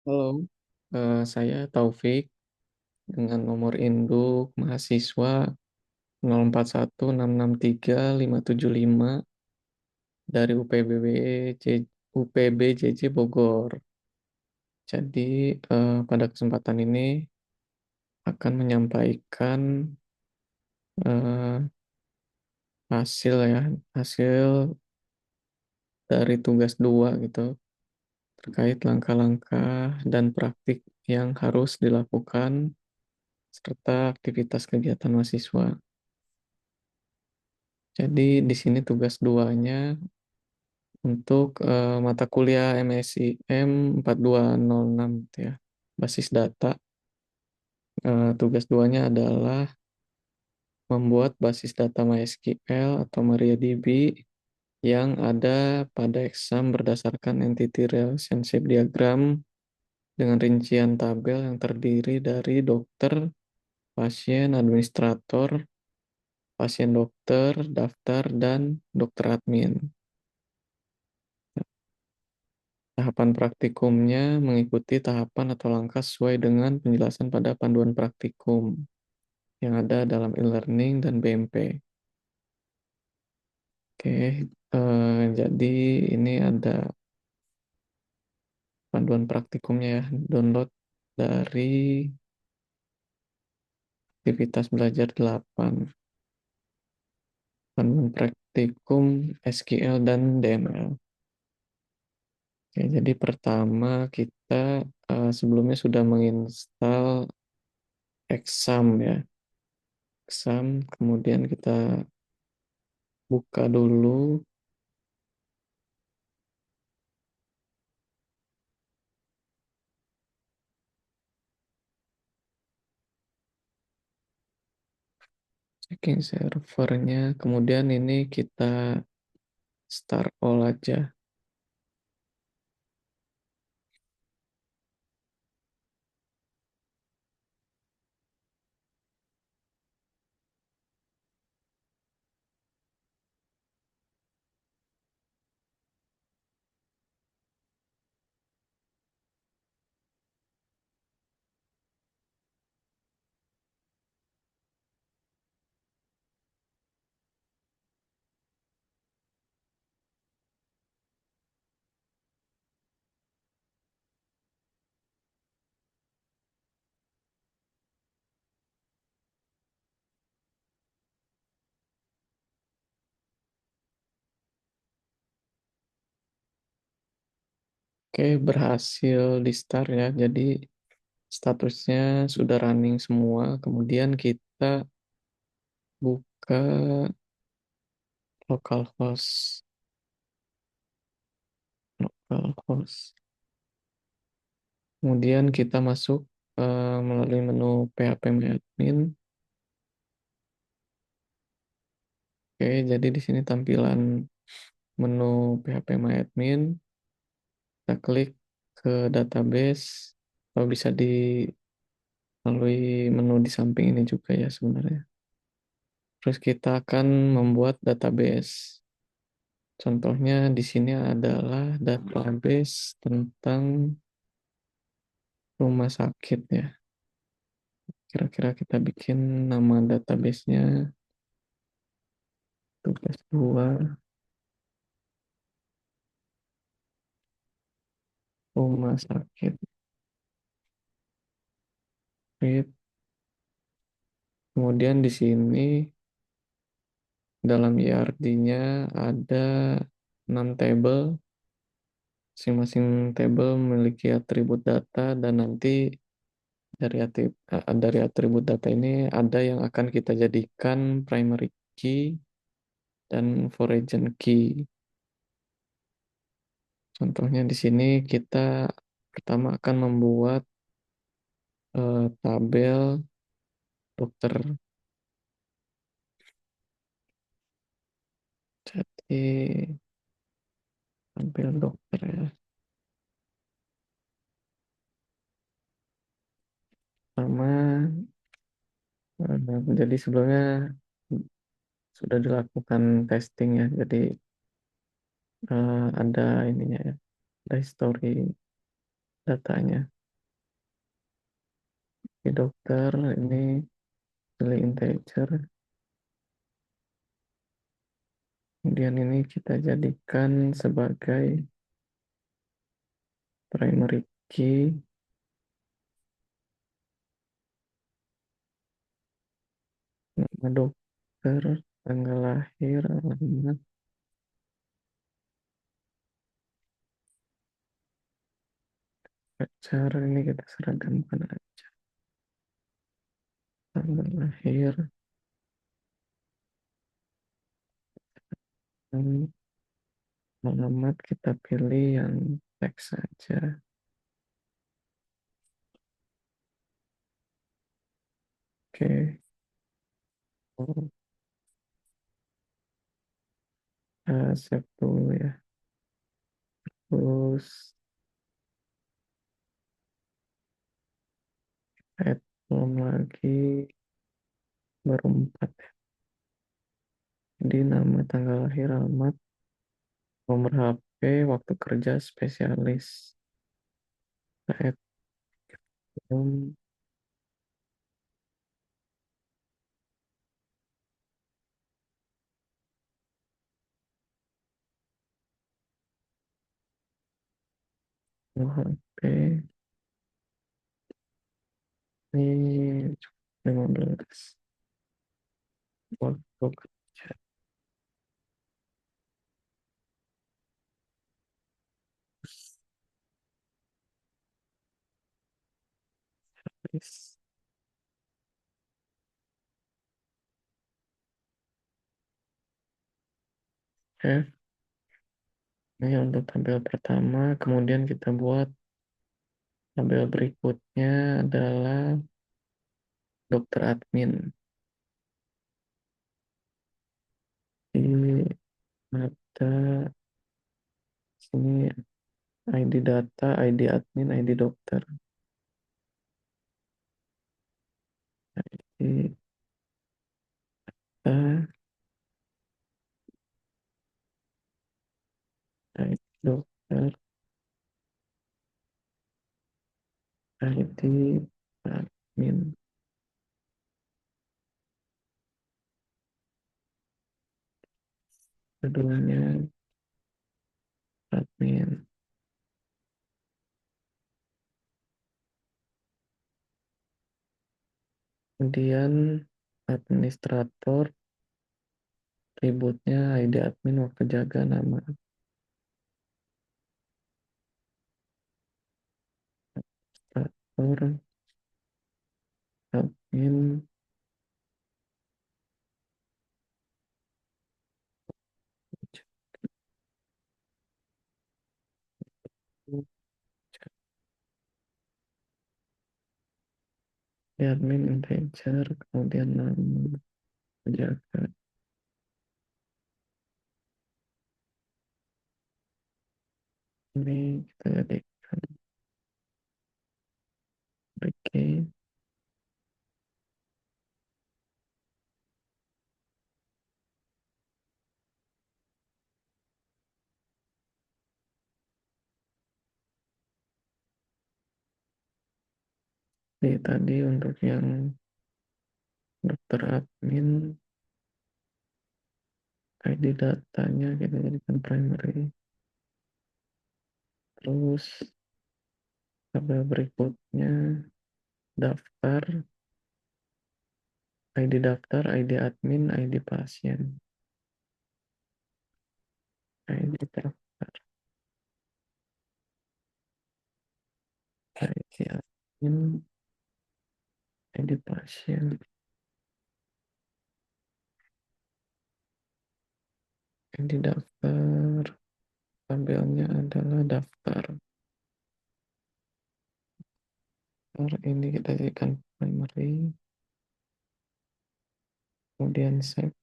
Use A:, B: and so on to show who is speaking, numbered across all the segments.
A: Halo, saya Taufik dengan nomor induk mahasiswa 04166355 dari UPB JJ Bogor. Jadi pada kesempatan ini akan menyampaikan eh, hasil dari tugas 2 gitu terkait langkah-langkah dan praktik yang harus dilakukan serta aktivitas kegiatan mahasiswa. Jadi di sini tugas duanya untuk mata kuliah MSI M4206 gitu ya, basis data. Tugas duanya adalah membuat basis data MySQL atau MariaDB yang ada pada exam berdasarkan entity relationship diagram dengan rincian tabel yang terdiri dari dokter, pasien, administrator, pasien dokter, daftar, dan dokter admin. Tahapan praktikumnya mengikuti tahapan atau langkah sesuai dengan penjelasan pada panduan praktikum yang ada dalam e-learning dan BMP. Oke, jadi ini ada panduan praktikumnya ya, download dari aktivitas belajar 8, panduan praktikum SQL dan DML. Oke, jadi pertama kita sebelumnya sudah menginstal Exam ya, Exam, kemudian kita buka dulu. Checking servernya, kemudian ini kita start all aja. Oke, berhasil di start ya. Jadi statusnya sudah running semua. Kemudian kita buka localhost. Localhost. Kemudian kita masuk melalui menu php-admin. Oke, jadi di sini tampilan menu php-admin. Kita klik ke database. Atau bisa di melalui menu di samping ini juga ya sebenarnya. Terus kita akan membuat database. Contohnya di sini adalah database tentang rumah sakit ya. Kira-kira kita bikin nama databasenya tugas 2 rumah sakit. Fit. Kemudian di sini dalam IRD-nya ada 6 tabel. Masing-masing tabel memiliki atribut data dan nanti dari atribut data ini ada yang akan kita jadikan primary key dan foreign key. Contohnya di sini kita pertama akan membuat tabel dokter. Jadi tabel dokter ya. Sama jadi sebelumnya sudah dilakukan testing ya. Jadi ada ininya ya, ada history datanya. Di dokter ini pilih integer. Kemudian ini kita jadikan sebagai primary key. Nama dokter, tanggal lahir, alamat, pacar. Ini kita seragamkan aja. Tanggal lahir, dan alamat kita pilih yang teks saja. Oke. Oh, save dulu ya. Terus add belum lagi, baru 4 ya. Jadi nama, tanggal lahir, alamat, nomor HP, waktu kerja, spesialis. Kita add belum, nomor HP. Ini 15. Waktu kerja. Spesialis. Oke. Ini untuk tabel pertama. Kemudian kita buat tabel berikutnya adalah dokter admin. Di ada sini ID data, ID admin, ID dokter. ID data, ID dokter, ID admin. Keduanya admin. Kemudian administrator, ributnya ID admin, waktu jaga, nama administrator, admin, admin integer, kemudian nama penjaga. Ini kita jadikan oke. Ini tadi untuk yang dokter admin, ID datanya kita jadikan primary. Terus tabel berikutnya daftar, ID daftar, ID admin, ID pasien. ID daftar, ID admin, ID pasien. ID daftar, tabelnya adalah daftar. Ini kita jadikan primary. Kemudian save.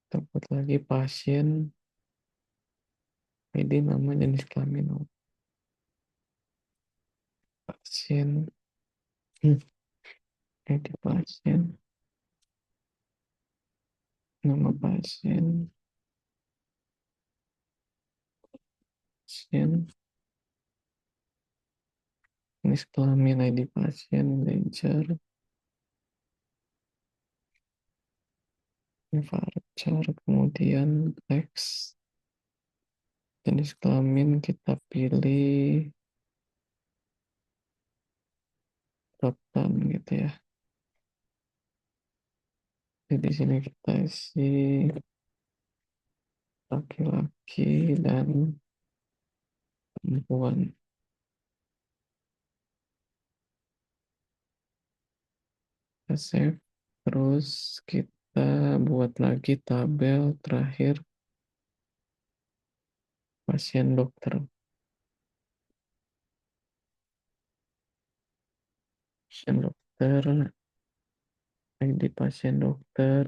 A: Kita buat lagi pasien, ID, nama, jenis kelamin pasien, ID pasien, nama pasien, pasien, jenis kelamin, ID pasien, ledger, voucher, kemudian teks, jenis kelamin kita pilih rotan gitu ya. Jadi di sini kita isi laki-laki dan perempuan. Kita save. Terus kita buat lagi tabel terakhir pasien dokter. Pasien dokter, ID pasien dokter,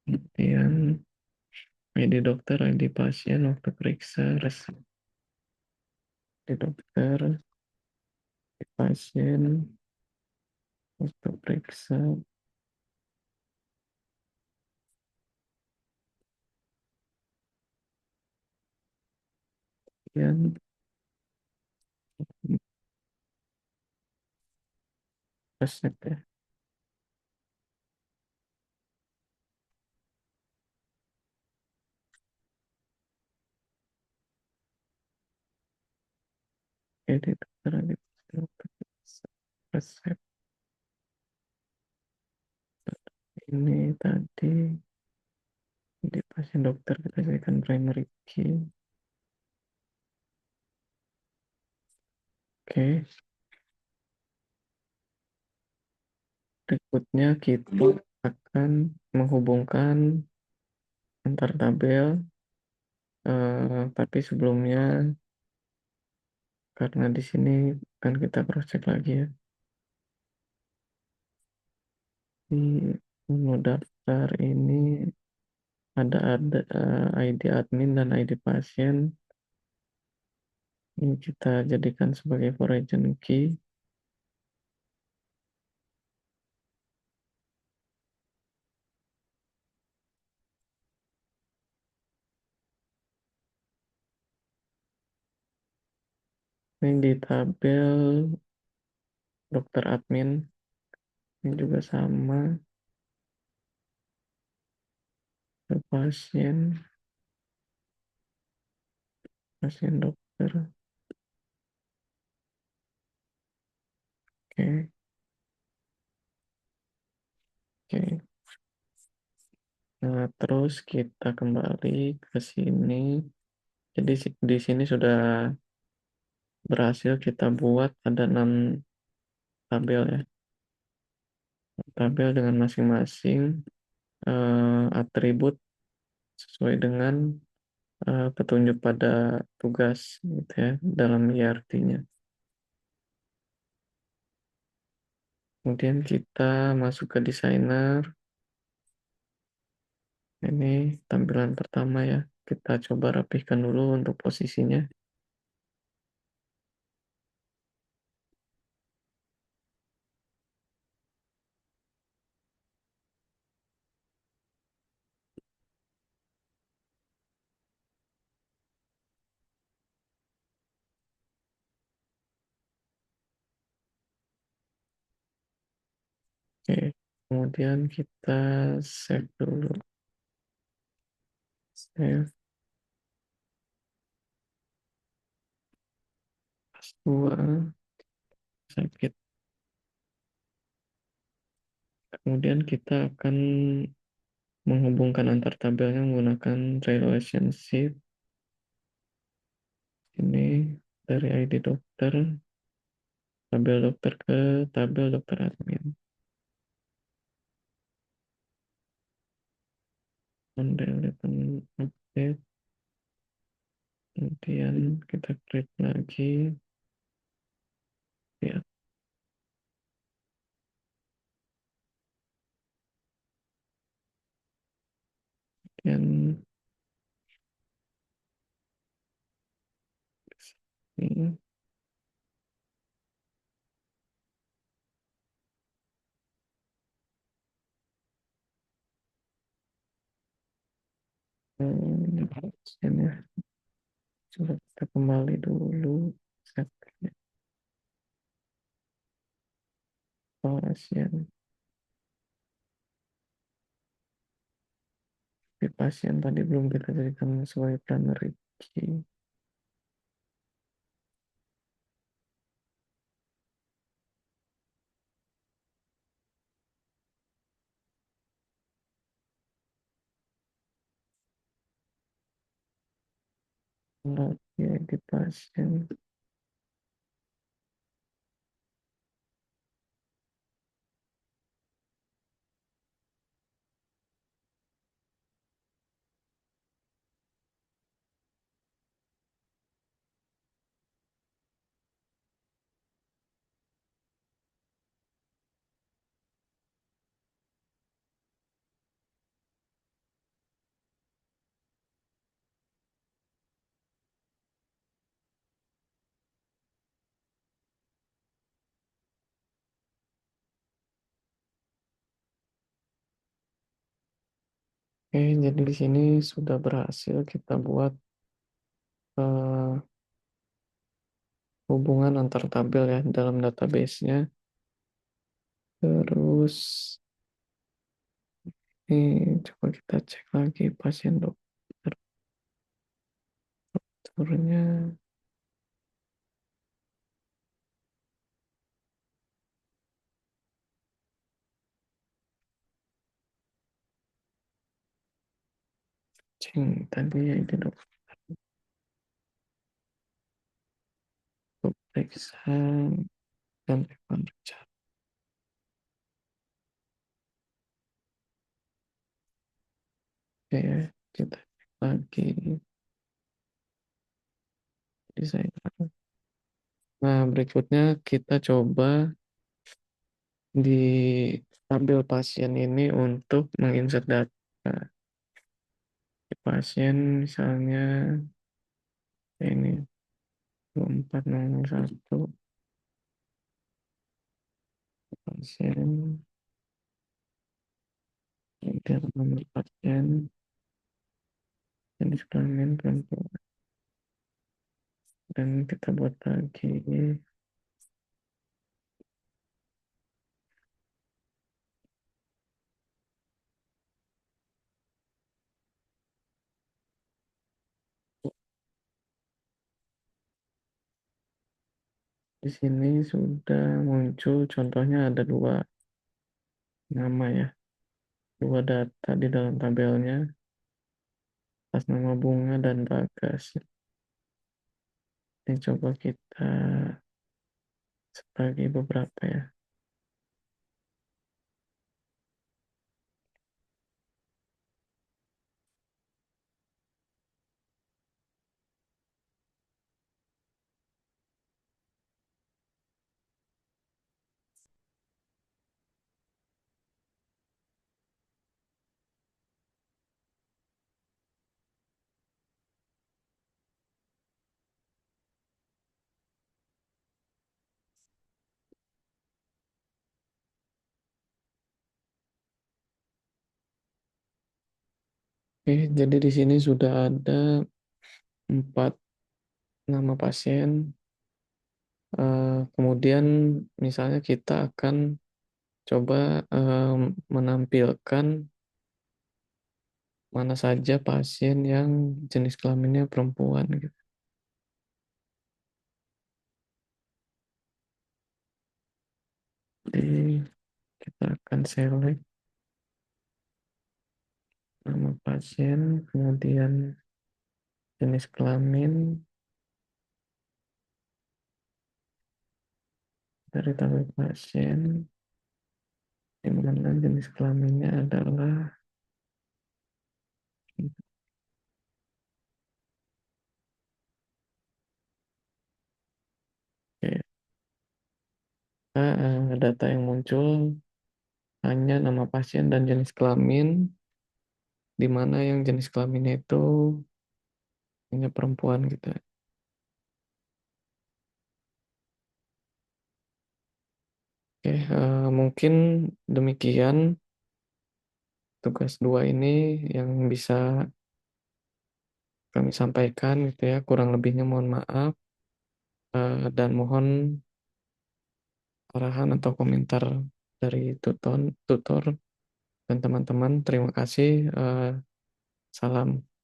A: kemudian ID dokter, ID pasien, waktu periksa, resep di dokter, ID pasien, waktu periksa, kemudian resep ya. ID dokter, ID pasien, waktu periksa, resep ini tadi di pasien dokter kita jadikan primary key. Oke, berikutnya kita akan menghubungkan antar tabel, tapi sebelumnya karena di sini kan kita cross check lagi ya di menu daftar ini ada ID admin dan ID pasien. Ini kita jadikan sebagai foreign key. Ini di tabel dokter admin ini juga sama ke pasien dokter. Oke, oke. Nah, terus kita kembali ke sini. Jadi di sini sudah berhasil kita buat ada 6 tabel ya. Tabel dengan masing-masing atribut sesuai dengan petunjuk pada tugas gitu ya dalam IRT-nya. Kemudian kita masuk ke desainer. Ini tampilan pertama ya. Kita coba rapihkan dulu untuk posisinya. Oke. Kemudian kita save dulu. Save pas 2 sakit. Kemudian kita akan menghubungkan antar tabelnya menggunakan relationship. Ini dari ID dokter, tabel dokter ke tabel dokter admin. Update. Kemudian kita klik lagi. Ya, dan ini ini ya. Coba kita kembali dulu. Set. pasien. Tapi pasien tadi belum kita jadikan sebagai primary key. Lagi di pasien. Oke, jadi di sini sudah berhasil kita buat eh, hubungan antar tabel ya dalam database-nya. Terus ini coba kita cek lagi pasien dokter turunnya. Cing tadi ya itu dokter periksa dan rekam berjalan. Oke, kita cek lagi desain. Nah, berikutnya kita coba di tabel pasien ini untuk menginsert data. Di pasien misalnya ini 2401 pasien, kemudian nomor pasien, jenis kelamin perempuan. Dan kita buat lagi di sini sudah muncul contohnya ada dua nama ya, dua data di dalam tabelnya atas nama Bunga dan Bagas. Ini coba kita sebagai beberapa ya. Oke, jadi di sini sudah ada 4 nama pasien. Kemudian misalnya kita akan coba menampilkan mana saja pasien yang jenis kelaminnya perempuan gitu. Jadi kita akan select nama pasien, kemudian jenis kelamin dari tabel pasien, di mana jenis kelaminnya adalah oke, data yang muncul hanya nama pasien dan jenis kelamin, di mana yang jenis kelaminnya itu hanya perempuan gitu. Oke, mungkin demikian tugas dua ini yang bisa kami sampaikan gitu ya. Kurang lebihnya mohon maaf dan mohon arahan atau komentar dari tutor dan teman-teman. Terima kasih. Salam.